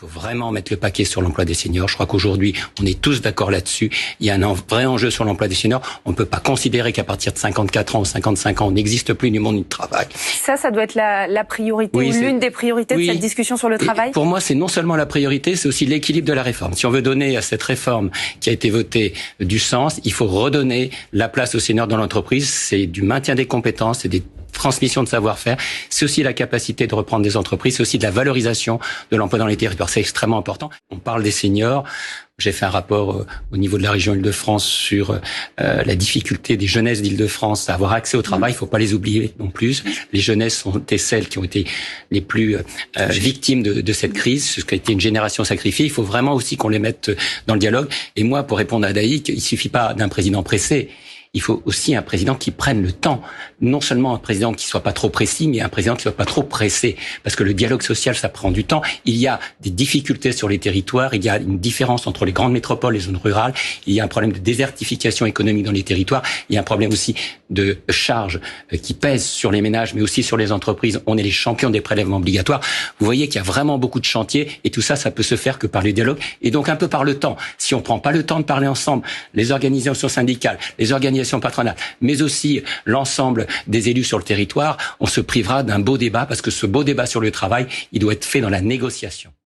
Il faut vraiment mettre le paquet sur l'emploi des seniors. Je crois qu'aujourd'hui, on est tous d'accord là-dessus. Il y a un vrai enjeu sur l'emploi des seniors. On ne peut pas considérer qu'à partir de 54 ans ou 55 ans, on n'existe plus du monde du travail. Ça doit être la priorité, ou l'une des priorités de cette discussion sur le travail. Et pour moi, c'est non seulement la priorité, c'est aussi l'équilibre de la réforme. Si on veut donner à cette réforme qui a été votée du sens, il faut redonner la place aux seniors dans l'entreprise. C'est du maintien des compétences, c'est des transmission de savoir-faire, c'est aussi la capacité de reprendre des entreprises, c'est aussi de la valorisation de l'emploi dans les territoires. C'est extrêmement important. On parle des seniors. J'ai fait un rapport au niveau de la région Île-de-France sur la difficulté des jeunesses d'Île-de-France à avoir accès au travail. Il ne faut pas les oublier non plus. Les jeunesses sont celles qui ont été les plus victimes de cette crise, ce qui a été une génération sacrifiée. Il faut vraiment aussi qu'on les mette dans le dialogue. Et moi, pour répondre à Daïk, il suffit pas d'un président pressé. Il faut aussi un président qui prenne le temps. Non seulement un président qui soit pas trop précis, mais un président qui soit pas trop pressé. Parce que le dialogue social, ça prend du temps. Il y a des difficultés sur les territoires. Il y a une différence entre les grandes métropoles et les zones rurales. Il y a un problème de désertification économique dans les territoires. Il y a un problème aussi de charges qui pèsent sur les ménages, mais aussi sur les entreprises. On est les champions des prélèvements obligatoires. Vous voyez qu'il y a vraiment beaucoup de chantiers. Et tout ça, ça peut se faire que par le dialogue. Et donc un peu par le temps. Si on prend pas le temps de parler ensemble, les organisations syndicales, les organisations patronales, mais aussi l'ensemble des élus sur le territoire, on se privera d'un beau débat parce que ce beau débat sur le travail, il doit être fait dans la négociation.